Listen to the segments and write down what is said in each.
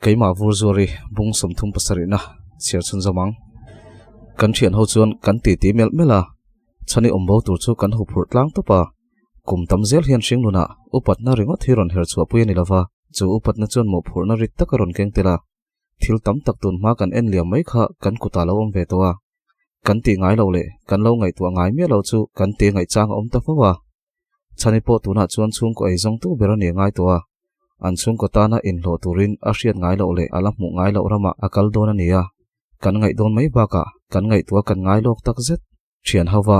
Cái mà vô rồi bung sầm thum pasarina chiar chun zamang kan thian ho chuan kan ti mel mela chani ombo tur chu kan hu phur tlang to pa kum tam zel hian hring luna upat na ringot hiron her chu apui ni lava chu upat na chuan mo phur na rit takaron keng tela thil tam tak tun ma kan en liam mai kha kan kuta lo om ve towa kan ti ngai lo le kan lo ngai tua ngai me lo chu kan ti ngai chang om ta fawa chani po tuna chuan chung ko ei jong tu berani ngai towa an chung ko ta na in lo turin a hriat ngai lo le alam mu ngai lo rama akal don ania kan ngai don mai ba ka kan ngai tua kan ngai lok tak zet thian hawa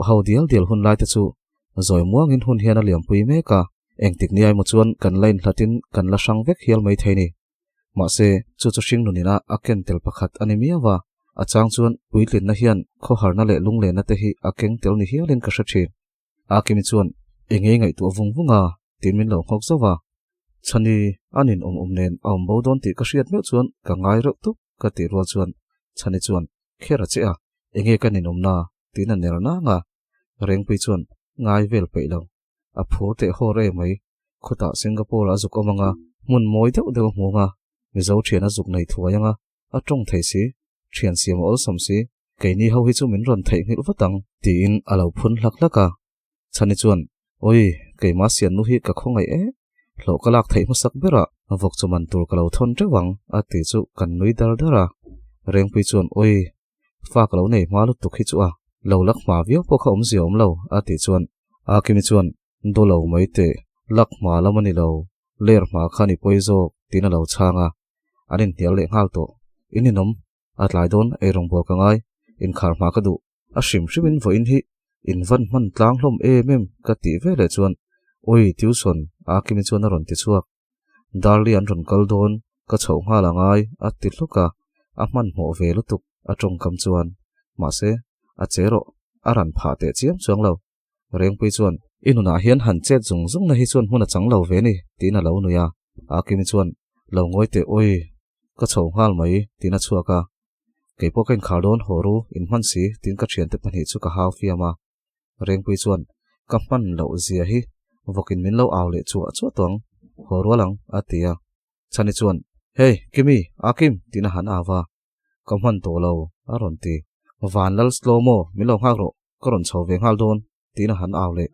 hau dial hun lai ta chu zoi muang in hun hian a liam pui me ka engtik ni ai mo chuan kan lain hlatin kan la sang vek hial mai theini ma se chu hring nunina aken tel pakhat anemia wa achang chuan puitlin na hian kho harna le lung le na te hi akeng tel ni hialin ka hrathin akimi chuan engei ngai tu vungvunga tinmin lo khok zowa chani anin nen ombo don ti ka hriat me chuan ka ngai ro tu ka ti ro chuan chani chuan khera che a enge kanin omna tin an ner na nga reng pi chuan ngai vel pe lo a phur te ho re mai khuta singapore azuk omanga mun moi deuh munga mizo thian azuk nei thuayanga a tong thei si thian siam ol som si keini ho hi chu min ron thei ngil watang ti in alo phun hlak hlaka chani chuan oi keima sian nu hi ka khongai e lo kalak thei masak bera avok chuman tur kalo thon rewang a ti chu kan nui dar dara reng pi chuan oi fa kalo nei malu tu khi chu a lo lak ma viau po kha om ziom lo a ti chuan a kimi chuan do lo mai te lak ma lamani lo ler ma khani poizo tina lo changa anin hial le ngal to ininom atlai don e rong bo ka ngai in khar ma ka du a shrim vo in hi in van man tlang hlom e mem ka ti ve le chuan oi tuition akimi chuan a ron ti chuak darli an ron kal don ka chho nga la ngai a ti hluka a man mo ve lutuk a tong kam chuan ma se a chero aran pha te chiam chuang lo reng pui chuan inuna hian han chet zung na hi chuan huna chang lo ve ni tina lo nuya akimi chuan lo ngoi te oi ka chho ngal mai tina chuaka keipo ken khardon horu in man si tin ka thian te pani chu ka haw fiama reng pui chuan ka man lo zia hi vokin min lo aw le chu tong horwalang atia chani chuan hey kimi akim tina han awa ka man to lo aron ti van lal slow mo milo hagro koron chho ve ngal don tina han aw le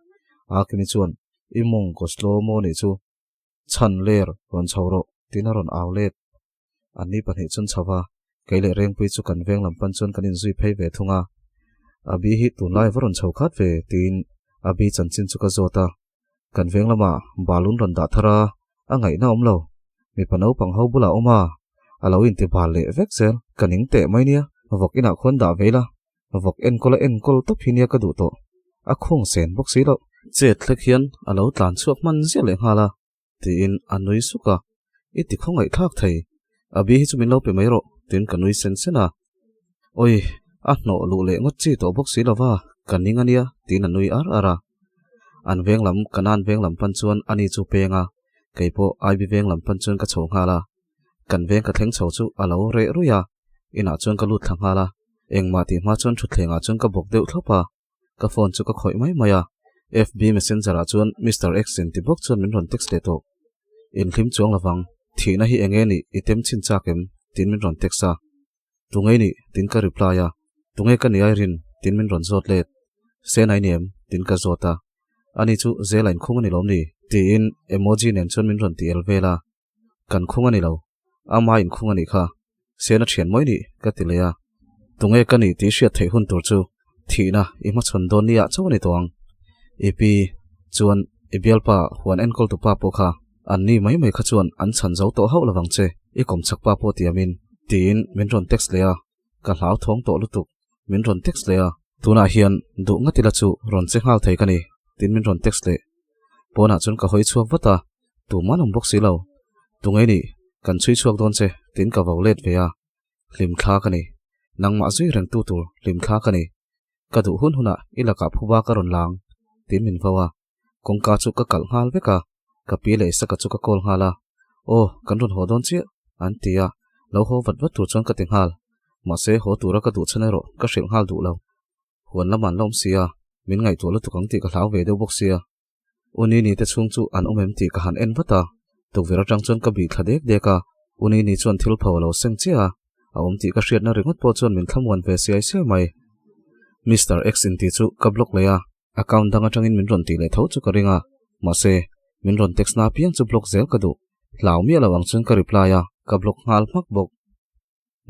akimi chuan imong ko slow mo ni chu chan ler ron chhoro tina ron aw le ani pani chun chawa keile reng pui chu kan veng lam pan chun kanin zui phei ve thunga abi hi tunlai voron chho khat ve tin abi chanchin chu ka zota kan veng lama balun ron da thara angai na omlo mi pano pang ho bula oma alo in te bal le vek sel kaning te mai nia vok ina khon da vela vok en kol top hinia ka du to a khong sen bok si lo che thlek hian alo tlan chuak man zia le hala tin anui suka iti khongai thak thei abi hi chu min lo pe mai ro tin kanui sen sena oi a no lu le ngot chi to bok si lawa kaning ania tin anui ara an veng lam kanan veng lam pan chuan ani chu penga keipo ai bi veng lam pan chuan ka chho ngala kan veng ka thleng chho chu alo re ruya ina chuan ka lut thang hala engma ti ma chuan thu thlenga chuan ka bok deuh thlopa ka phone chu ka khoi mai maya FB messenger a chuan Mr X in ti bok chuan min ron text le to in thlim chuang lawang thina hi enge ni item chin chakem tin min ron text a tungei ni tin ka reply a tungei ka ni ai rin tin min ron zot let sen ai nem tin ka zota ani chu zelain khung ani lom ni ti in emoji nen chon min ron ti elvela kan khung ani lo ama in khung ani kha sena thian moi ni ka tilea tunge ka ni ti hriat thei hun tur chu thina ima chon don nia chawni tawang epi chuan ebialpa huan enkol tu pa po kha anni mai kha chuan an chan zo to hau lawang che i kom chak pa po tiamin tin min ron text lea ka hlau thong to lutuk min ron text lea tuna hian du ngatila chu ron che ngal thei kani tin min ron text le pona chun ka hoi chuak wata tu manum box si lo tungei ni kan chui chuak don che tin ka vo let ve a lim thla ka ni nangma zui reng tu tur lim thla ka ni ka du hun huna ilaka phuwa ka ron lang tin min vawa kongka chu ka kal ngal veka ka pi le sa ka chu ka kol ngala o kan ron ho don chi an tia lo ho vat vat tur chon ka ting hal ma se ho tura ka du chane ro ka shil hal du lo huan laman lom sia min ngai tu lo tukang ti ka hlau ve deuh bok sia uni ni te chung chu an omem ti ka han en vata tukvera tang chon ka bi thladek deka uni ni chon thil pho lo seng chia a om ti ka hriat na ringot po chon min thamwan ve sia se mai Mr X in ti chu ka block leya account dang atangin min ron ti le tho chu ka ringa ma se min ron text na piang chu block zel ka du lau mi lawang chun ka reply a ka block ngal mak bok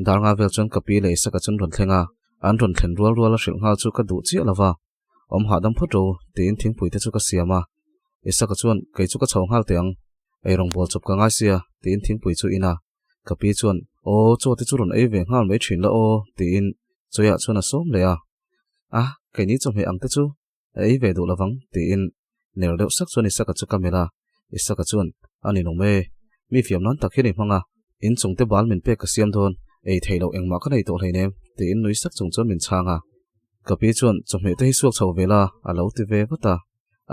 dar nga vel chon ka pi le sa ka chun ron thlenga an ron thlen rual rual a shil ngal chu ka du chi lawa om ha dam photo tin thing pui te chu ka siama isa ka chuan kai chu ka chhong hal teang ei rong bol chop ka ngai sia tin thing pui chu ina ka pi chuan o cho te chu ron ei ve ngal mai thin la o tin choya chuan a som le a kai ni chom he ang te chu ei ve du lawang tin ner deuh sak chuan isa ka chu kamera isa ka chuan ani no me mi fiam nan tak hi ni hmanga in chung te bal min pe ka siam don ei theilo engma ka nei to hleinem tin nui sak chung chuan min changa ka pi chuan chome te hi suak chho vela a lo ti ve vata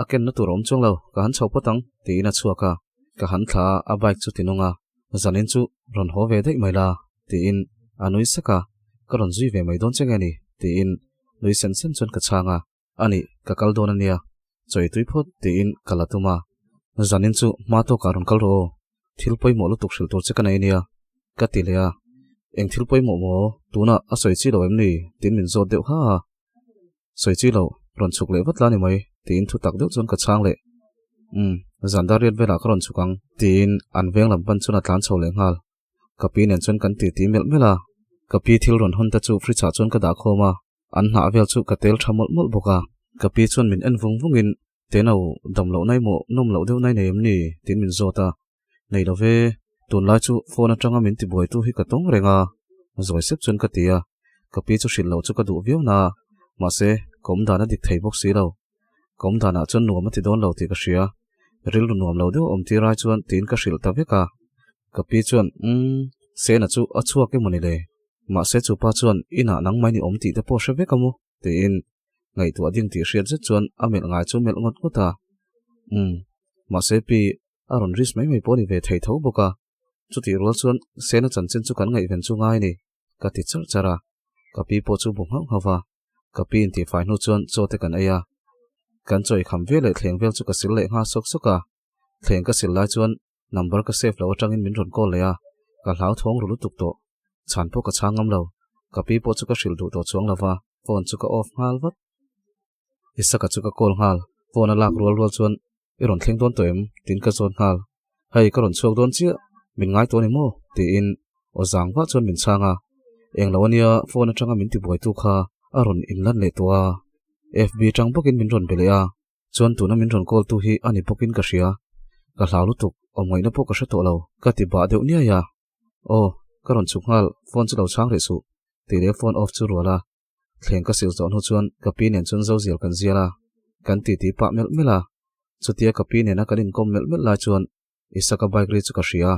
a ken na tur om chong lo ka han chho patang ti na chuaka ka han thla a bike chu tinunga zanin chu ron ho ve dei mai la ti in anui saka ka ron zui ve mai don cheng ani ti in nui sen sen chon ka changa ani ka kal don ania choi tui phot ti in kalatuma zanin chu ma to ka ron kal ro thil poi mo lu tuk sil tur che ka nei nia ka ti le a eng thil poi mo tuna a soi chi lo em ni tin min zot deuh ha soi chi lo ron chuk le vat la ni mai tin thu tak deuh chon ka chang le zandariat vela ka ron chukang tin an veng lam pan chuna tlan chho le ngal ka pi nen chon kan ti mel mela ka pi thil ron hon ta chu free cha chon ka da khoma an na vel chu ka tel thamol mol boka ka pi chon min en vung vungin te no dam lo nai mo nom lo deuh nai nem ni tin min zota nei lo ve tun lai chu phone atanga min ti boi tu hi ka tong renga zoi sep chon ka tia ka pi chu shil lo chu ka du viu na ma se kom dana dik thei bok si lo kom dana chon nuam ti don lo ti ka hria ril lu nuam lo deuh om ti rai chuan tin ka hril ta veka ka pi chuan se na chu a chuak ke mani le ma se chu pa chuan ina nang mai ni om ti te po hre veka mu tin ngai tu ading ti hriat zet chuan a mel ngai chu mel ngot kota ma se pi aron ris mai mai po ni ve thei tho boka chu ti rol chuan se na chan chen chu kan ngai ven chu ngai ni ka ti char chara ka pi po chu bung hang hawa ka pi in ti fai nu chuan cho te kan aya kan choi kham ve le thleng vel chu ka sil le nga sok soka thleng ka sil lai chuan number ka save lo atangin min ron call le a ka hlau thong ru lu tuk to chan po ka changam lo ka pi po chu ka hril du to chuang lawa phone chu ka off ngal wat isa ka chu ka call ngal phone a lak rual rual chuan i ron thleng don to em tin ka zon ngal hei ka ron chuak don chia min ngai to ni mo ti in o zang wa chuan min changa eng lo ania phone atanga min ti boi tu kha aron in lan le to a FB tang bokin min ron belea chuan tuna min ron call tu hi ani bokin ka hria ka hlau lu tuk omoi na po ka hre to lo ka ti ba deuh nia ya o ka ron chuk ngal phone chu lo chang re su ti le phone off chu rola thleng ka sil zon hu chuan ka pi nen chun zo zial kan ziala kan ti pa mel mela chutia ka pi nen a kan in kom mel mel la chuan isa ka bike ri chu ka hria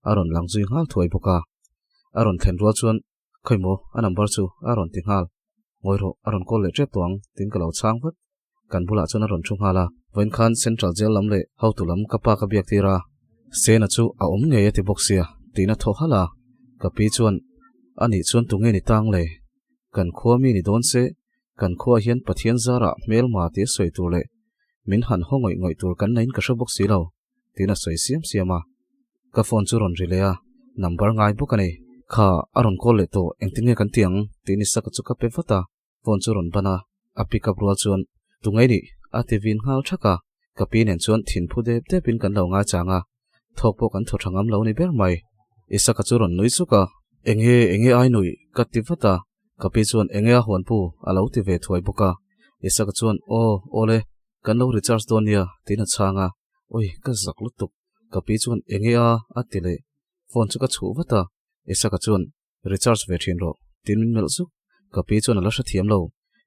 aron lang zui ngal thuai boka aron thlen rual chuan khoimo a number chu aron ti ngal ngoiro aron call le trep tuang tin ka lo chang vat kan bula chuna ron chung hala voin khan central jail lam le how to lam kapa ka biak tira se na chu a om nge ti boxia tina tho hala ka pi chuan ani chuan tu nge ni tang le kan khuwa mi ni don se kan khuwa hian pathian zara mel ma ti soi tur le min han hongoi ngoi tur kan nain ka hra boxi lo tina soi siam siama ka phone chu ron rilea number ngai bu kani kha aron call le to engtinge kan tiang tini saka chu ka pe fata phone chu ron bana a pick up rual chuan tungai ni a tivin ngal thaka ka pi nen chuan thin phu de te pin kan lo nga changa thok po kan tho thangam lo ni ber mai isa ka chu ron nui chu ka enge ai nui ka ti fata ka pi chuan enge a hon pu a lo ti ve thoi buka isa ka chuan ole kan lo recharge don nia tina changa oi ka zak lu tuk ka pi chuan enge a ti le phone chu ka chu wata isa ka chuan recharge ve thin ro tin min mel zu ka pi chuan ala hra thiam lo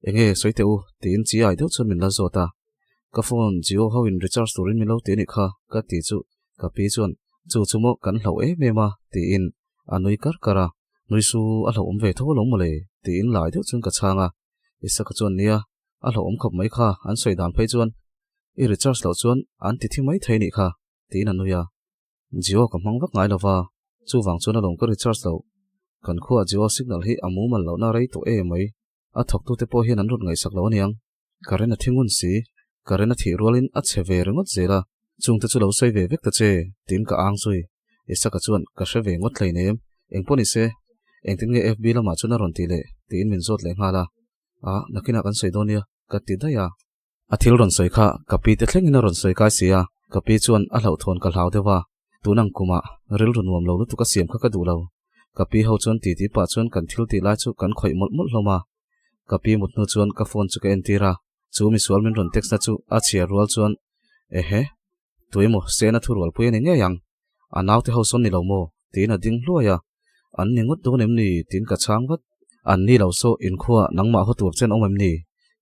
enge soite u tin chi ai deuh chuan min la zota ka phone jio ho in recharge turin min lo ti ni kha ka ti chu ka pi chuan chu chumo kan hlo mema ti in anui kara nui su a hlo om ve tho lo mole ti in lai deuh chun ka changa isaka chuan nia a hlo om khop mai kha an soi dan phei chuan I recharge lo chuan an ti thi mai thei ni kha ti in anuya Jio ka hmang vak ngai lova chu wang chuan a long ka recharge lo kan khuwa Jio signal hi amu man lo na rei to mai a thok tu te po hian an rut ngai sak lo niang karen a thingun si karen a thi rolin a cheve rengot zela chung te chu lo sei ve vek ta che tin ka ang zui isaka chuan ka hre ve ngot thlei nem engponi se engtin nge FB lama chuan a ron ti le tin min zot le ngala a nakina kan sei donia ka ti da ya a thil ron soi kha kapi te thleng in a ron soi kai sia kapi chuan a hlo thon ka hlau dewa tunang kuma ril run nuam lo lu tu ka siam kha ka du lo kapi ho chuan ti pa chuan kan thil ti lai chu kan khoi mol mol hloma kapi mut nu chuan ka phone chu ka entira chu mi sual min ron text na chu a chia rual chuan ehe tuimo sena thurwal pui ni nge yang anaw te ho son ni lo mo tin a ding hluaya an ni ngot do nem ni tin ka chang wat an ni lo so in khuwa nangma ho tur chen omem ni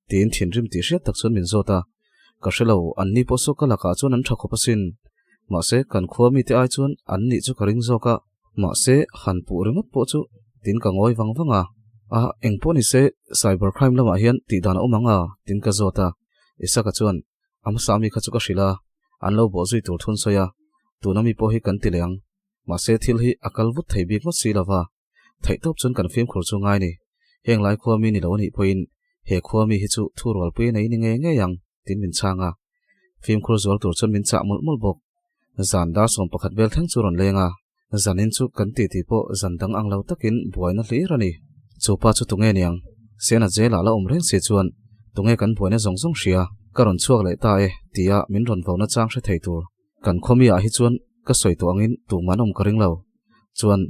tin thin rim ti hriat tak chuan min zota ka hrelo an ni po so kala ka chuan an thakho pasin ma se kan khuwa mi te ai chuan an ni chu ka ring zoka ma se han pu ringot po chu tin ka ngoi wangwanga a engpo ni se cyber crime lama hian ti dan omanga tin ka zota isaka chuan am sami kha chu ka hrila an lo bo zui tur thun soya tunami po hi kan ti leng ma se thil hi akal vut thei bik ma si lawa thei top chun kan film khur chu ngai ni heng lai khuwa mi ni lo ni poin he khuwa mi hi chu thurwal pui nei ni nge yang tin min changa film khur zol tur chun min cha mul mul bok zan dar som pakhat bel thang chu ron lenga zanin chu kan ti po zandang ang lo takin buaina hli rani chupa chu tunge niang sena jela la omreng se chuan tunge kan buaina zong zong hria karon chuak le ta tia min ron vona chang hre thei tur kan khomi a hi chuan ka soi to angin tu manom karing lo chuan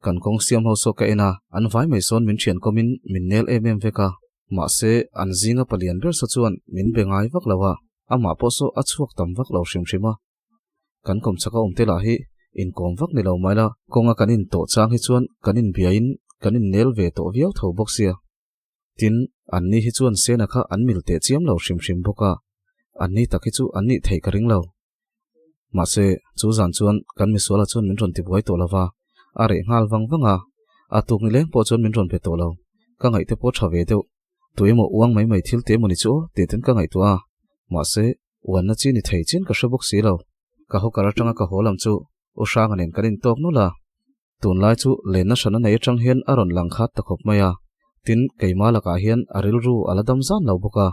kan kong siam ho so ka ena an vai mai son min thian komin min nel veka ma se an zinga palian ber so chuan min bengai vak lawa ama po so a chuak tam vak lo hrim hrima kan kom chaka om te la hi in kom vak ni lo maila konga kanin to chang hi chuan kanin biain kanin nel ve to viau tho bok sia tin an ni hi chuan sena kha an mil te chiam lo hrim hrim boka an ni takhi chu an ni thei ka ring lo ma se chu zan chuan kan mi suala chuan min ron ti buai to lawa are ngal wangwanga a tuk ni leng po chuan min ron pe to lo ka ngai te po thave deuh tuimo uang mai thil te moni chu te ten ka ngai to a ma se wan na chi ni thei chin ka hrebok si lo ka ho kara tanga ka holam chu o sang anen kanin tok nu la tun lai chu len na shana nei tang hian aron lang khat ta khop maya tin keima la ka hian aril ru aladam zan lo boka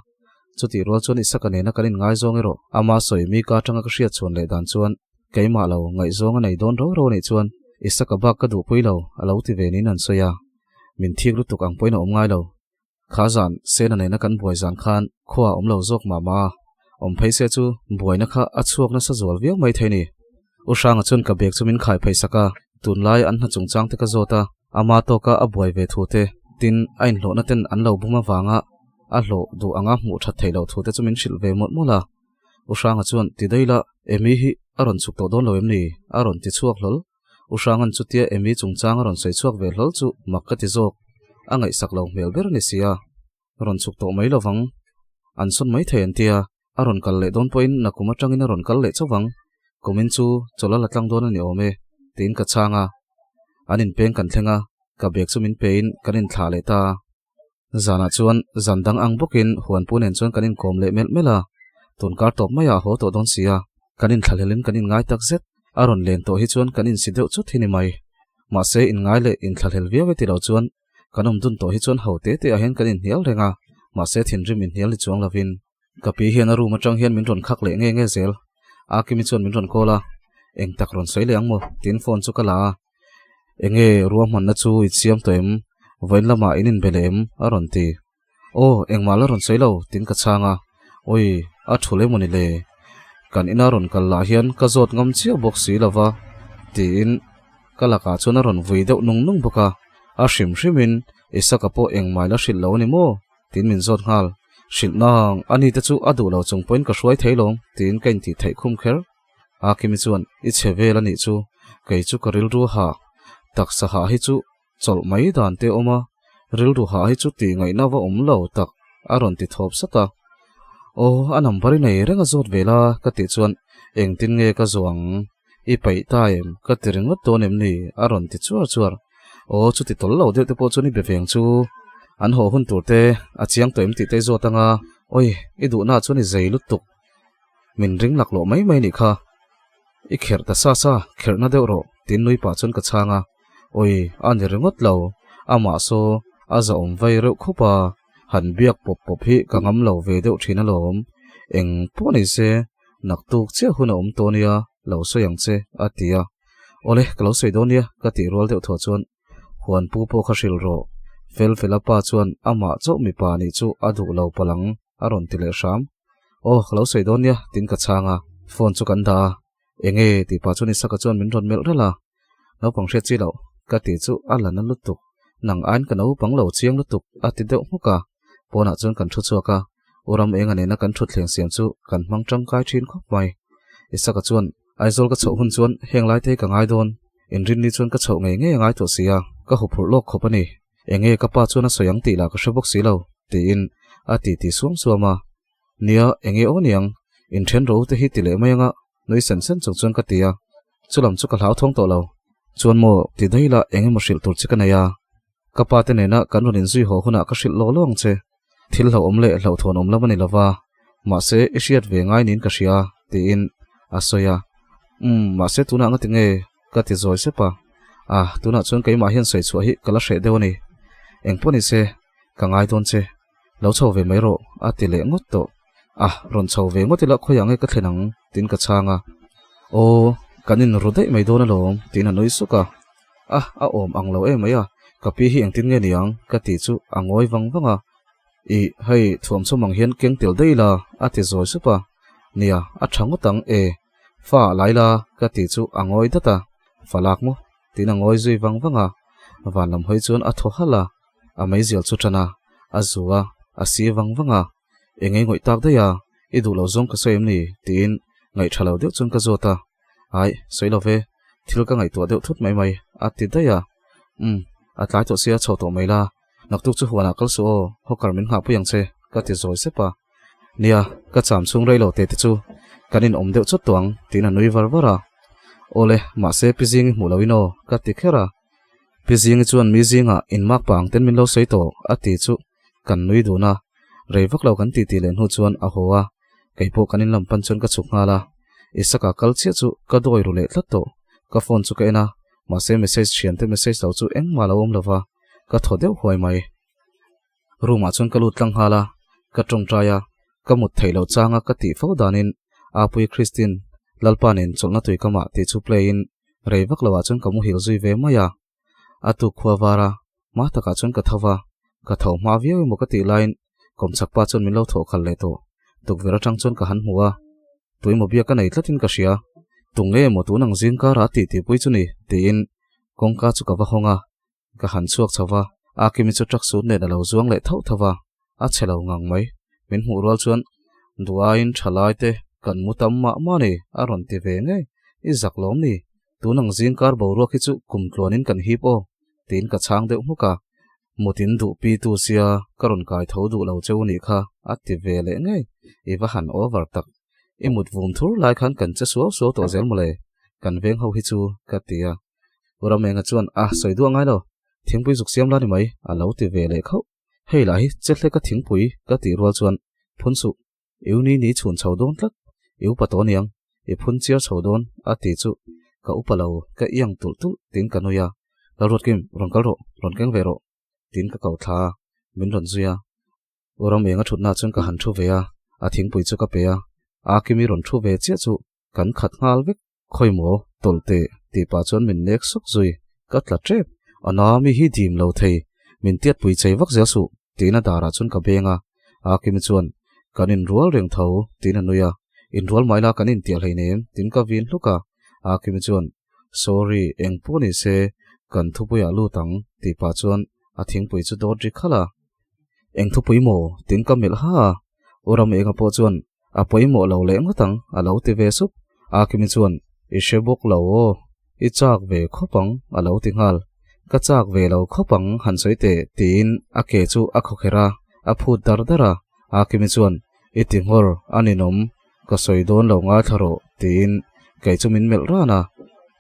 chuti ro chuan isaka ne na kanin ngai zong ero ama soi mi ka tanga ka hria chuan le dan chuan keima lo ngai zong nei don ro nei chuan isaka ba ka du pui lo alo ti ve nin an soya min thik lu tuk ang poina om ngai lo khazan sena ne na kan buai zan khan khuwa om lo zok mama om phei se chu buaina kha achuak na sa zol viau mai theini usanga chun ka bek chumin khai phei saka tunlai an na chungchang te ka zota ama to ka abuai ve thu te tin ain hlo na ten an lo buma wanga a hlo du anga mu that thei lo thu te chumin shil ve mot mola usanga chuan ti deila emi hi aron chuk to don lo em ni aron ti chuak hlol usangan chutia emi chungchang aron sei chuak ve hlol chu makka ti zok angai sak lo mel ber ni sia ron chuk to mai lowang an son mai thein tia aron kal le don point na kuma tangin aron kal le chawang komin chu chola latlang don ani ome tin ka changa anin peng kan thlenga ka bek chumin pein kanin thla le ta zana chuan zandang ang bokin huan punen chuan kanin kom le mel mela tun kar top maya ho to don sia kanin thalhelin kanin ngai tak zet aron len to hi chuan kanin sideu chu thini mai ma se in ngai le in thalhel viawe ti lo chuan kanom dun to hi chuan hote te a hen kanin hial renga ma se thin rim in hial li chuang lavin kapi hian a room atang hian min ron khak le nge zel akimi chuan min ron kola eng tak ron sei le angmo tin phone chu kala enge ruam man na chu ichiam toem voin lama inin belem aron ti o engmala ron sei lo tin ka changa oi a thule moni le kan inaron kala hian ka zot ngam chiu box si lawa tin kala ka chuna ron vui deuh nung boka a hrim hrimin isaka po engmaila hril lo ni mo tin min zot ngal shil nang ani te chu adu lo chung point ka hruai theilong tin kain ti thei khum kher akimi chuan I chevel ani chu kei chu karil ru ha taksa ha hi chu chol mai dan te oma ril ru ha hi chu ti ngai na wa lo tak aron ti thop sata o anam bari nei renga zot vela ka ti chuan eng tin nge ka zuang I pai ta em ka tiringot ton em ni aron ti chuar o chu ti tol lo de te po chu ni beveng chu an ho hun tur te a chiang to em ti te zo tanga oi I du na chu ni zei lutuk min ring lak lo mai ni kha I kher ta sa kher na deuh ro tin nui pa chun ka changa oi an ringot lo ama so aza om vai reuh khopa han biak pop hi ka ngam lo ve deuh thina lom eng po ni se nak tuk che hun om to nia lo so yang che atia ole kalo sei donia ka ti rol deuh tho chuan huan pu po kha hril ro fel pa chuan ama chaw mi pa ni chu adu lo palang aron ti le sham o kalo sei donia tin ka changa phone chu kan da enge ti pa chu ni saka chuan min ron mel rela no pang hre chi lo ka ti chu alan an lutuk nang an ka no pang lo chiang lutuk ati deuh muka pona chuan kan thu chuaka uram enga ne na kan thu thleng siam chu kan mang tang kai thin khop mai isaka chuan aizol ka chho hun chuan heng lai te ka ngai don in rin ni chuan ka chho nge ngai to sia ka hu phur lok khopani enge ka pa chuan a soyang ti la ka shabok si lo ti in ati ti suam suama nia enge o niang in then ro te hi ti le mai nga noi sen chung chuan ka tia chulam chu ka hlau thong to lo chuan mo ti daila enge mo hril tur chikana ya ka pa te ne na kan ron in zui ho huna ka hril lo long che thil ho omle hlo thon om lamani lawa ma se ishiat ve ngai nin ka hria ti in asoya ma se tuna nga tinge ka ti zoi se pa tuna chuan kai ma hian sei chu hi kala hre deuh ni engponi se ka ngai don che lo chho ve mai ro ati le ngot to ron chho ve ngoti la khoyang e ka thlenang tin ka changa o kanin rodai mai don alom tin anoi suka a om anglo e maya ka pi hi ang tin nge niang ka ti chu angoi wanga I hei thuam chu mang hian keng tel deila ati zoi supa nia a thango tang e fa laila ka ti chu angoi data falak mo tin angoi zui wanga van lam hoi chuan a tho hala a mai zial chu thana a zuwa a si wanga enge ngoi tak da ya I du lo zong ka soim ni tin ngai thalo deuh chun ka zota ai soilove thil ka ngai to deuh thut mai ati da ya atlai to sia chho to mai la naktuk chu huana kal so hokar min nga puyang che ka ti zoi se pa nia ka cham chung rei lo te chu kanin om deuh chot tuang tin anui varvara ole ma se pizing mu loino ka ti khera pizing chuan mi zinga in mak pang ten min lo sei to ati chu kan nui du na reivak lo kan ti len hu chuan a howa keipo kanin lam pan chun ka chuk nga la isaka kal che chu ka doi ru le thlat to ka phone chu ka ena ma se message thian te message lo chu eng ma lo om lova ka thodeu hoi mai ruma chun ka lut tlang hala ka tong traya ka mut thailo changa ka ti fo danin apui christine lalpanin cholna tui kama ti chu play in reivak lawa chun kamu hil zui ve maya atu khwawara ma taka chun ka thawa ka thau ma viau mo ka ti line kom chakpa chun min lo tho khal le to tuk vera tang chun ka han huwa tui mo bia ka nei tlatin ka hria tunge mo tu nang zing ka ra ti pui chu ni ti in kongka chu ka wa honga ka han chuak chawa akimi chu trak su ne da lo zuang le thau thawa a chelo ngang mai min hu rol chuan duain thalai te kan mutam ma ni aron ti ve nge I zaklom ni tunang zingkar boruak hi chu kumtlonin kan hi po tin ka chang deuh muka mutin du pi tu sia karon kai tho du lo cheu ni kha ati ve le nge I va han over tak I mut vum thur lai khan kan che so to zel mole kan veng ho hi chu ka tia ura menga chuan soi du ngai lo thingpui zuk siam la ni mai a lo ti ve le kho hei lai che hle ka thingpui ka ti rual chuan phun su euni ni chhun chho don tlat eu patoniang I phun chia chho don ati chu ka upalo ka iang tul tin kanuya la rot kim ron kal ro ron keng ve ro tin ka kau tha min ron zuya ura menga thutna chun ka han thu ve a thingpui chu ka pe akimi ron thu ve che chu kan khat ngal vek khoimo tolte ti pa chon min nek sok zui katla trep anami hi dim lo thei min tiat pui chei vak zel su tina dara chun ka benga akimi chuan kanin rual reng tho tina nuya in rual maila kanin tial heinem tin ka vin luka akimi chuan sorry engponi se kan thupuya lu tang ti pa chuan a thingpui chu dodri khala eng thupui mo tin ka mel ha oram enga po chuan a poimo lo le ngotang a lo ti ve sup akimi chuan I shebok lo I chak ve khopang a lo ti ngal ka chak ve lo khopang han soite tin a ke chu a khokhera a phut dara akimi chuan I tinghor aninom ka soidon lo nga tharo tin kai chu min mel rana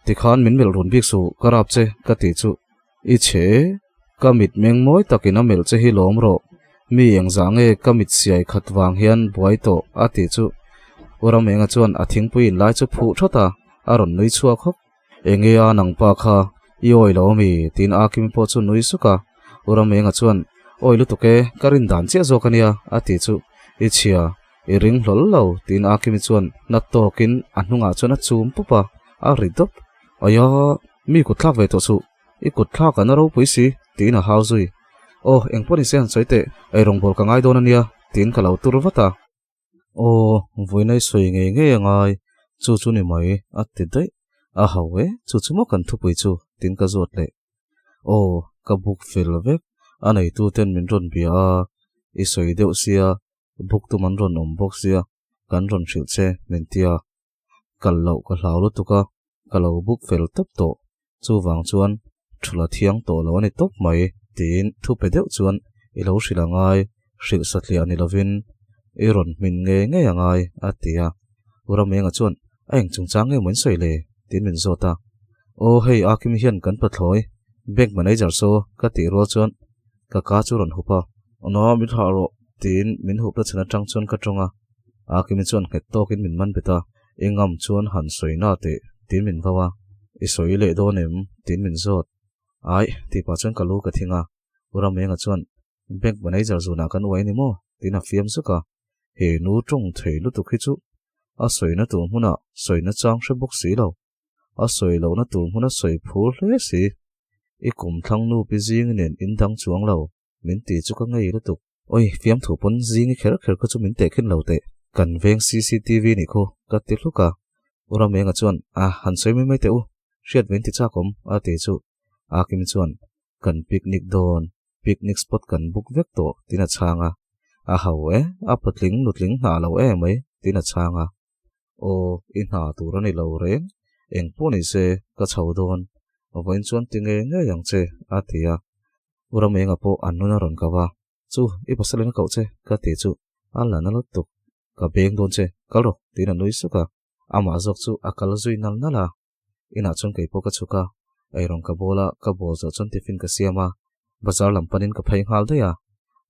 ti khan min mel run bik su karap che ka ti chu I che kamit meng moi takin a mel che hi lom ro mi eng zange kamit siai khat wang hian buai to a ti chu uram enga chuan a thingpui in lai chu phu thota a ron nui chuak khop enge a nang pa kha I oi lo mi tin a kim po chu nui suka uram enga chuan oi lu tuke karin dan che zo kania a ti chu I chia I ring hlol lo tin a kim chuan na tokin a hnunga chuan a chum pupa a ridop aya mi ku thlak ve to chu I kut thlak an ro pui si tin a hau zui oh engponi sen soite ai rong bol ka ngai don ania tin ka lo tur wata oh voi nai soi nge nge ngai chu chu ni mai a ti dai a hawe chu chu mo kan thu pui chu tin ka zot le oh ka buk fil vek anei tu ten min ron bia I soi deuh sia buk tu man ron om bok sia kan ron shil che men tia kal lo ka hlau lu tuka ka lo buk fel tap to chu wang chuan thula thiang to lo ani top mai tin thu pe deuh chuan I lo hrilangai hril satli ani lovin I ron min nge nge angai atia uram enga chuan a eng chungchang nge mun soi le tin min zota o hei akim hian kan pathloi bank manager so ka ti ro chuan ka chu ron hupa ono mi tharo tin min hupla chana tang chuan ka tonga akim chuan het tokin min man beta engam chuan han soina te tin min bawa I soi le do nem tin min zot ai ti pa chuan kalu ka thinga uram enga chuan bank manager zuna kan wai ni mo tin a fiam suka he nu tong thei lu tu khi chu a soina tu huna soina chang hre bok si lo a soi lo na tu huna soi phur hle si I kum thlang nu pi jing nen in dang chuang lo min ti chu ka ngei lu tu oi fiam thu pon jing kher kher ka chu min te khin lo te kan veng CCTV ni kho ka ti hluka uram enga chuan a han soi mai te u hriat ven ti cha kom a ti chu a kim chuan kan picnic don picnic spot kan book vek to tina changa a hawe a patling nutling na lo e mai tina changa o in ha tur ani lo reng eng poni se ka chho don voin chuan tinge nge yang che a tia uram enga po annuna ron kawa chu I pasalena kau che ka ti chu ala na lo tuk ka beng don che kalro tina nui suka ama zok chu akal zui nal nala ina chon kei po ka chuka ai rong ka bola ka bol zo chon tiffin ka siama bazar lam panin ka phai hal deya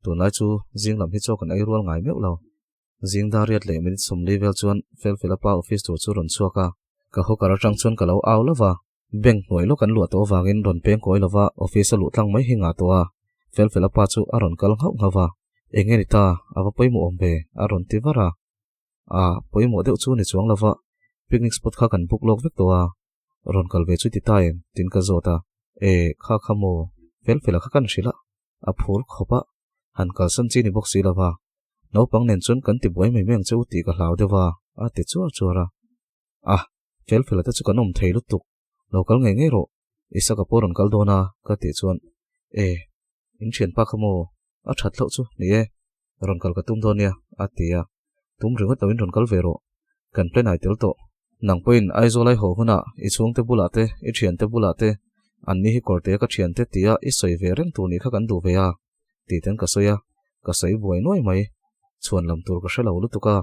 tun lai chu jing lam hi chokan ai rual ngai meu lo jing da riat le min som level chuan fel felapa office to chu ron chuaka ka ho kara tang chuan ka lo aw lova bank noi lo kan lu to wangin ron peng koi lova office lu tlang mai hinga to a fel felapa chu aron kal ngau ngawa engeni ta awa poimo ombe aron tivara a poimo deuh chu ni chuang lova picnic spot kha kan book lok vek to a ron kal ve chu ti taim tin ka zota e kha khamo fel fela kha kan shila a phur khopa han kal san chi ni box si lawa no pang nen chun kan ti boi mai meng chu ti ka hlau dewa a ti chu chura a fel fela ta chu kan om thei lu tuk lokal nge nge ro isa ka poron kal dona ka ti chuan e in chen pa khamo a that lo chu ni e ron kal ka tum donia a tia tum ringa tawin ron kal ve ro kan plan ai tel to nang poin aizolai ho huna I chung te bulate I thian te bulate anni hi korte ka thian te tia I soi ve reng tu ni kha kan du ve a ti ten ka soya ka sei buai noi mai chuan lam tur ka hrelo lu tuka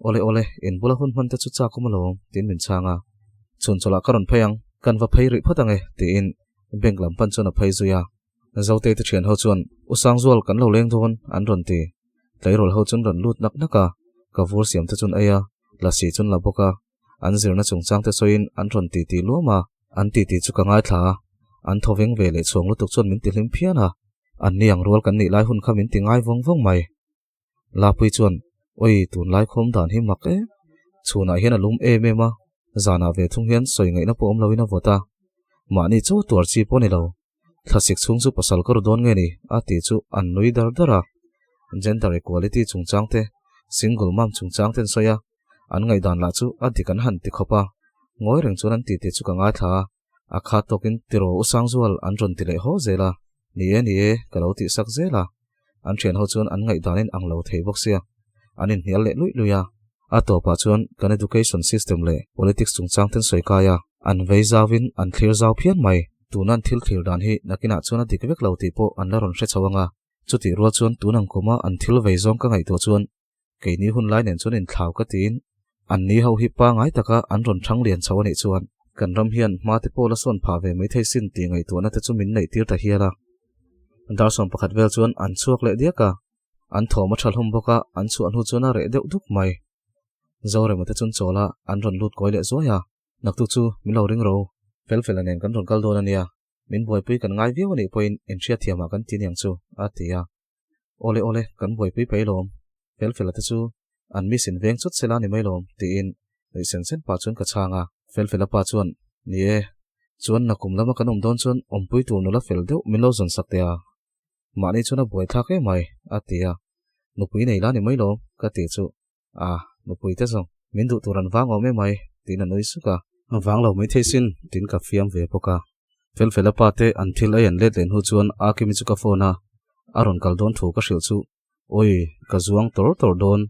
ole ole in bula hun man te chu cha kum lo tin min changa chun chola karon phayang kan va phai ri phatange ti in bank lam pan chuna phai zuya zote te thian ho chuan usang zual kan lo leng thon an ron ti tlairol ho chun ron lut nak naka ka vur siam te chun aya la si chun la boka an zirna chungchang te soin an ron ti ti loma an ti ti chu ka ngai thla an thoveng ve le chong lu tuk chon min ti hlim phiana an niang rol kan ni lai hun kha min ti ngai vong vong mai la pui chuan oi tun lai khom dan hi mak e chuna hian alum e me ma zana ve thung hian soi ngai na pom loina vota ma ni chu tur chi poni lo thlasik chung chu pasal kor don nge ni a ti chu an nui dar dara gender equality chungchang te single mom chungchang ten soya an ngai dan la chu adi kan han ti khopa ngoi reng chuan an ti ti chu ka ngai tha a kha tokin tiro usang zual an ron ti le ho zela ni e kalo ti sak zela an thian ho chuan an ngai danin ang lo thei bok sia anin hial le lui luya a to pa chuan kan education system le politics chungchang ten soi kaya an vei zawin an clear zaw phian mai tunan thil thlir dan hi nakina chuan dik vek lo ti po an la ron hre chawanga chuti rual chuan tunang koma an thil vei zong ka ngai to chuan keini hun lai nen chuan in thlau ka tin an ni ho hi pa ngai taka an ron thang lian chawani chuan kan ram hian ma te pola son pha ve mai thei sin ti ngai tu na te chu min nei tir ta hiala dar som pakhat vel chuan an chuak le diaka an thawma thal hum boka an chu an hu chuana re deuh duk mai zore mate chun chola an ron lut koi le zoya naktu chu min lo ring ro fel anen kan ron kal don ania min boi pui kan ngai viu ani point en ria thiama kan tin yang chu atia ole kan boi pui peilom fel ate chu an mi sin veng chut sela ni mai lom ti in nei sen pa chun ka changa fel pa chuan ni e chuan na kum lama kan don chuan pui tu no la fel deuh min lo zon saktea mani chuna boi thak e mai atia nu pui nei la ni mai lom ka ti chu nu pui te zong min du turan wang ome mai tin anoi suka wang lo mai theisin tin ka fiam ve poka fel pa te an thil a en let len hu chuan akimi chu ka phona aron kal don thu ka hril chu oi ka zuang tor don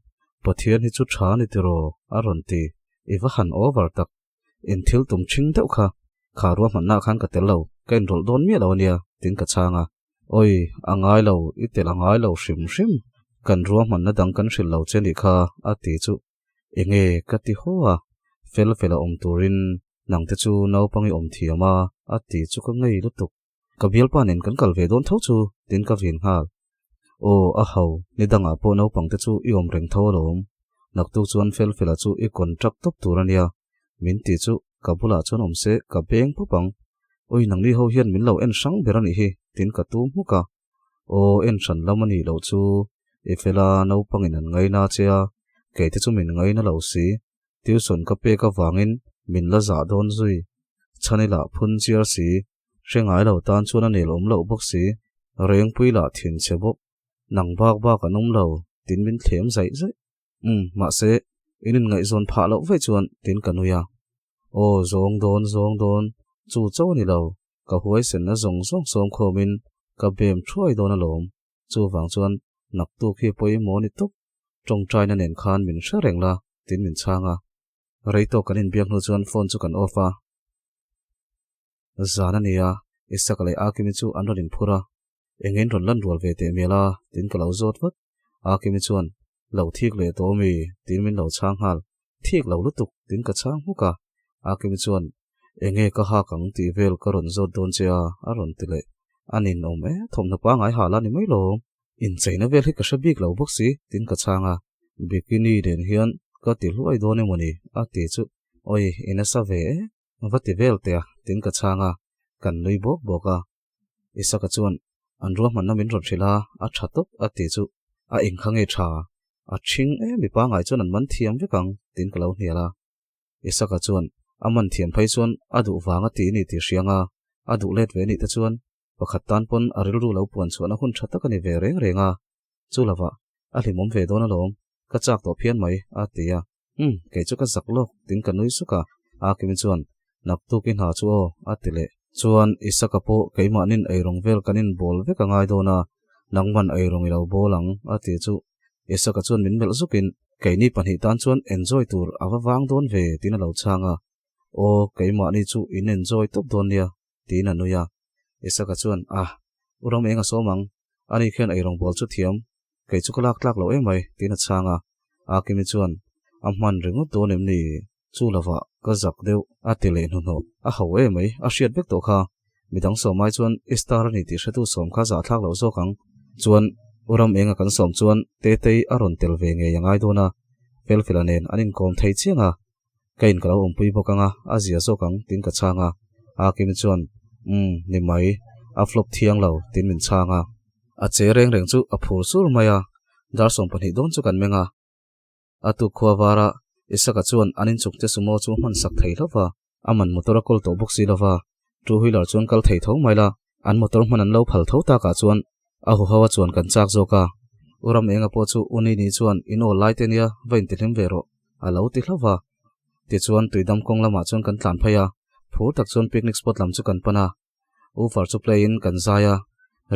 pathian hi chu tha ni tiro aron ti iwa han over tak in thil tum thing deuh kha ruam man na khan ka tel lo ken rol don mi lo nia tin ka changa oi angai lo itel angai lo hrim kan ruam man na dang kan hril lo cheni kha ati chu enge ka ti hoa fel turin nang te chu naupangi thiama ati chu ka ngei lutuk ka bial panen kan kal ve don tho chu tin ka vin hal o a hau ni danga po naupang te chu i reng tho lom naktu chuan fel chu i contract top turania min ti chu ka bula chuan se ka beng popang oi nang ni ho hian min lo en sang berani hi tin ka tu muka o en san lamani lo chu e fela naupangin an ngai na chea ke te chu min ngai na lo si tuition ka pe ka wangin min la za don zui chanila phun chiar si hrengai lo tan chuan a nel lo bok si reng pui la thin chebok nang bak anum lo tin min thlem zai ma se inin ngai zon pha lo ve chuan tin kanuya o zong don chu chaw ni lo ka huai sen na zong som khomin ka bem throi don alom chu wang chuan nak tu khi poi mo ni tuk tong trai na nen khan min sha reng la tin min changa reito kanin biak nu chuan phone chu kan offa zana nia isakalai akimi chu anron phura engen ron lan rual ve te mela tin ka lo zot wat akimi chuan lo thik le to mi tin min lo chang hal thik lo lutuk tin ka chang huka akimi chuan enge ka ha kang ti vel ka ron zot don chea aron tile anin ome thomna pa ngai hala ni mai lo in chaina vel hi ka shabik lo boxi tin ka changa bikini den hian ka ti hluai do ne moni ati chu oi ina sa ve vati vel te tin ka changa kan nui boka isaka chuan an ruam man na min ron thila a thatuk ati chu a ingkhange tha a thing mi pa ngai chuan an man thiam vekang tin ka lo hniala isaka chuan aman thiam phai chuan adu wanga ti ni ti hrianga adu let ve ni ta chuan pakhat tan pon aril ru lo puan chuan a hun thatak ani ve renga chu lawa a hlimom ve don alom ka chak to phian mai atia ke chu ka zaklok tin ka nui suka akimi chuan nak tu kin ha chu o atile chuan isaka po keima nin eirong vel kanin bol veka ngai dona nangman eirong ilo bolang ati chu isaka chuan min mel zukin keini panhi tan chuan enjoy tur awawang don ve tin lo changa o keima ni chu in enjoy top don nia tin anuya isaka chuan uram enga somang ani khen eirong bol chu thiam ke chu kalak tlak lo emai tin a changa akimi chuan amman ringot don emni chu lawa ka zak deu atile no a hawe mai a hriat vek to kha midang so mai chuan star ni ti hretu som kha za thlak lo zokang chuan uram enga kan som chuan te aron tel ve nge yangai dona felfilanen anin kom thei chinga kain kalo pui bokanga azia zokang tin ka changa akim chuan ni mai a flop thiang lo tin min changa a che reng chu a phur sur maya dar som pani don chu kan menga atu khwawara isaka chuan anin chukte sumo chu man sak thei lova aman motora kol to boxi lova two wheeler chuan kal thei tho maila an motor man an lo phal tho ta ka chuan a hu hawa chuan kan chak zoka uram enga po chu uni ni chuan ino laitenia vain tilim vero a lo ti hlova ti chuan tuidam kong lama chuan kan tlan phaya phur tak chuan picnic spot lam chu kan pana ufar chu play in kan zaya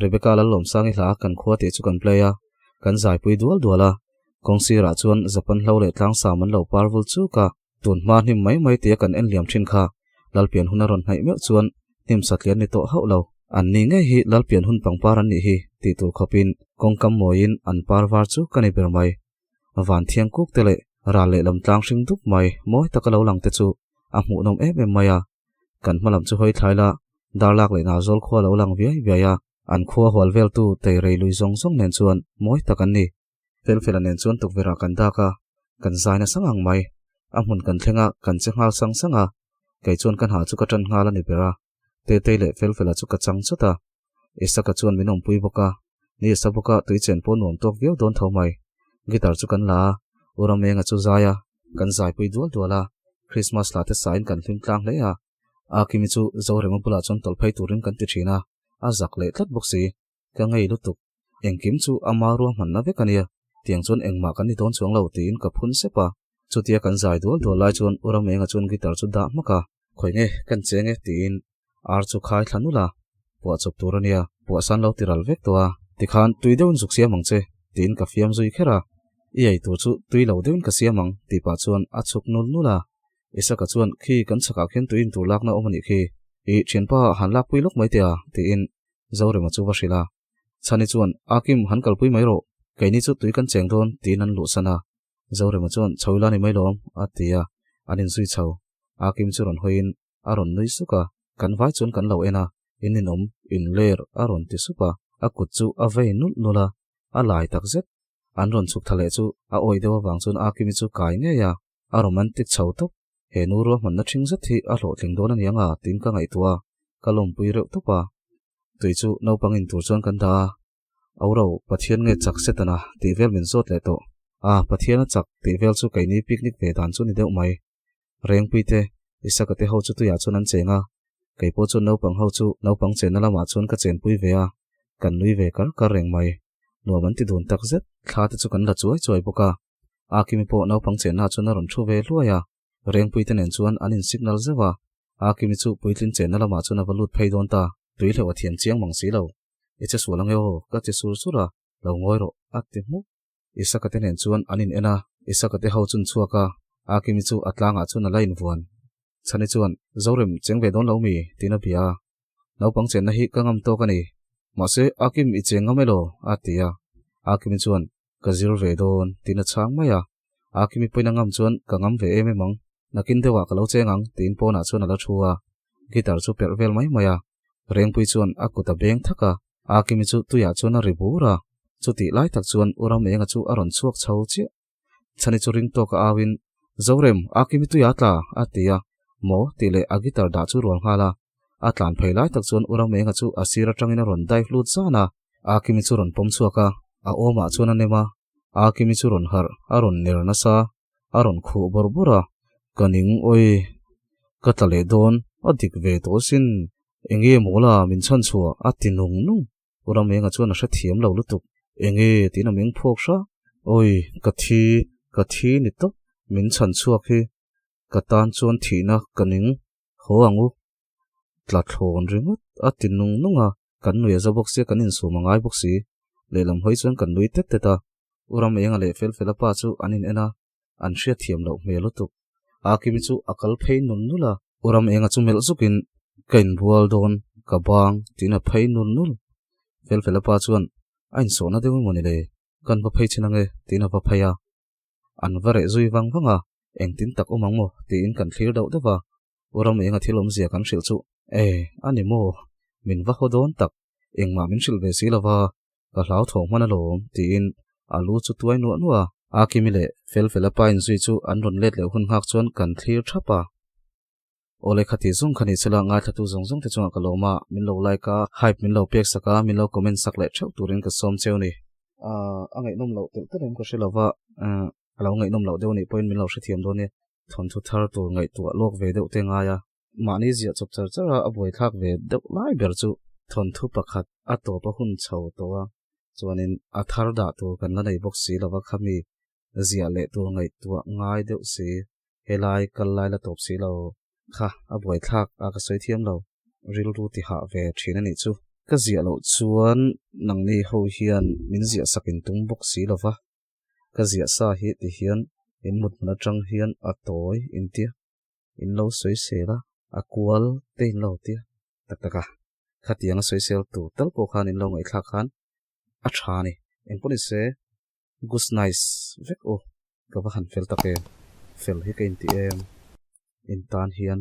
rebecca la lom sangi hla kan khwa ti chu kan playa kan zai pui duala kongsira chuan zapan hlo le tlang saman lo parvul chu ka tun ma hnim mai te kan en liam thin kha lalpian hunaron hnai me chuan nim satlian ni to hau lo an ni nge hi lalpian hun pangpar an ni hi ti tur khopin kongkam moin an parwar chu kani bermai van thiang kuk tele ra le lam tlang hring dup mai moi takalo lang te chu a hmu nom em maya kan malam chu hoi thlai la darlak le na zol khwa lo lang viaya an khwa hwal vel tu te rei lui zong zong nen chuan moi takan ni fel nen chuan tukvera kan daka kan zaina sangang mai amun kan thlenga kan chengal sang sanga kai chuan kan ha chu ka tan ngala ni pera te le fel chu ka chang chota isaka chuan minom pui boka ni saboka tui chen po nuam tok viau don thomai gitar chu kan la ura menga chu zaya kan zai pui duala Christmas la te sain kan hlim tlang le a kimi chu zorema pula chon tolphai turin kan ti thina a zak le tlat boxi ka ngei lutuk engkim chu amaru manna ve kania tiang chon engma kan ni don chuang lo tin ka phun sepa chutia kan zai dual lai chon ura menga chon gitar chu da maka khoinge kan chenge tin ar chu khai thlanula puwa chop turania puwa san lo tiral vek towa tikhan tui deun zuk sia mangche tin ka fiam zui khera ei tu chu tui lo deun ka sia mang ti pa chuan a chuk nul nula isa ka chuan khi kan chaka khen tuin tur lak na omani khi I chenpa han lak pui lok mai tia ti in zore ma chu wasila chani chuan akim han kal pui mai ro kaini chu tui kan cheng don tin an lu sana zore ma chuan choila ni mai lom atia anin zui chho akim chu ron hoin aron nui suka kan vai chun kan lo ena ininom in ler aron ti supa akut chu avei nut nula alai tak zet an ron chuk thale chu a oi dewa wang chun akim chu kai nge ya a romantic chho tok he nuro man na thing zet hi a hlo tling don ani anga tin ka ngai tua kalom pui reuh topa tui chu no pangin tur chuan kan da auro pathian nge chak setana ti vel min zot le to pathian a chak ti vel chu kaini picnic ve dan chu ni deuh mai reng pui te isakate ho chu tu ya chun an chenga keipo chu no pang ho chu no pang chen na lama chun ka chen pui ve a kan nui ve kar reng mai nuam an ti dun tak zet thla te chu kan la chuai boka akimi po no pang chen na chun a ron thu ve hluaya reng pui te nen chuan anin signal zewa akimi chu puitlin chen na lama chun a valut phei don ta tui hlewa thiam chiang mang si lo icha sulang yo ka ti sur sura lo ngoi ro ati mu isakate nen chuan anin ena isakate ho chun chuaka akimi chu atlanga chun a lain vuan chani chuan zorem chengve don lo mi tina pia no pang chen na hi ka ngam to kani ma se akim I chengamelo atia akimi chuan ka zir ve don tina chang maya akimi poina ngam chuan ka ngam ve em mang nakin dewa ka lo chengang tin pona chuan ala thuwa gitar chu per vel mai maya reng pui chuan akuta beng thaka akimi chu tuya chuan a ribura chuti lai tak chuan uram enga chu aron chuak chho chi chani chu ring to ka awin zorem akimi tuya tla atia mo tile a gitar da chu rol hala atlan phei lai tak chuan uram enga chu asira tangina ron dai hlut zana akimi chu ron pom chuaka a oma chuan anema akimi chu ron har aron nirna sa aron khu borbura kaning oi katale don adik ve to sin enge mola min chan chua atinung nung uram enga chuan a hra thiam lo lutuk enge tina meng phok sha oi kathi ni to min chan chuak hi katan chuan thina kaning ho angu tla thon ringot atinung nunga kan nuya za box se kanin su mangai boxi lelam hoi chuan kan nui tet teta uram enga le fel pa chu anin ena an hria thiam lo me lutuk akimi chu akal phei nun nula uram enga chu mel zukin kain bual don kabang tina phei nun nul fel pa chuan ain so na dewi moni le kan va phei chinange tina va phaya an vare zui wanga eng tin tak omang mo tin kan thlir deuh dewa uram enga thilom zia kan hril chu ani mo min va hodon tak engma min hril ve si lawa ka hlau thawng mana lom tin alu chu tuai nu nuwa akimi le fel pa in zui chu an ron let le hun hak chuan kan thlir thapa ole khati zung khani chela nga thatu zong te chunga kaloma min lo like ka hype min lo pek saka min lo comment sak le thau turin ka som cheu ni angai nom lo tel terem ko shelawa alo ngai nom lo deu ni point min lo hrithiam do ni thon thu thar tur ngai tu lok ve deuh te nga ya mani zia chop chara aboi thak ve deuh lai ber chu thon thu pakhat a to pa hun chho to wa chuanin a thar da tur kan la nei box si lawa khami zia le tur ngai tu ngai deuh si helai kal lai la top si lo kha aboi thak a ka soi thiam lo ril ru ti ha ve thina ni chu ka zia lo chuan nang ni ho hian min zia sakin tung box si lawa ka zia sa hi ti hian in mut na tang hian a toy in tia in lo soi sela a kwal te in lo tia taka khatiang soi sel tu tal po khan in lo ngai thak khan a thani en poni se gus nice vek o ka va han fel take fel hi ka in ti em in tan hian